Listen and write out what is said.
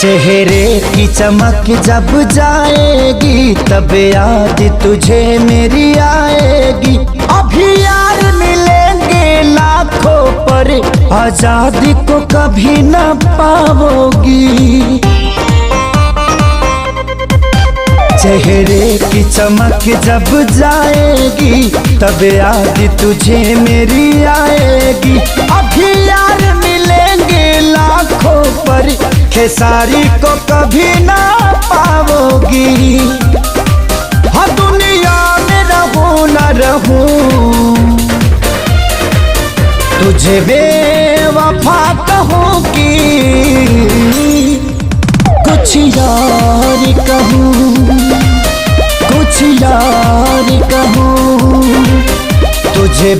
चेहरे की चमक जब जाएगी तब याद तुझे मेरी आएगी। अभी यार मिलेंगे लाखों पर आजादी को कभी न पाओगी। चेहरे की चमक जब जाएगी तब याद तुझे मेरी आएगी। अभी यार मिलेंगे लाखों पर खेसारी को कभी ना पाओगी। हाँ दुनिया में रहूं न रहूं तुझे बेवफा कहूँ कि कुछ यार कहूँ, कुछ यार कहूँ तुझे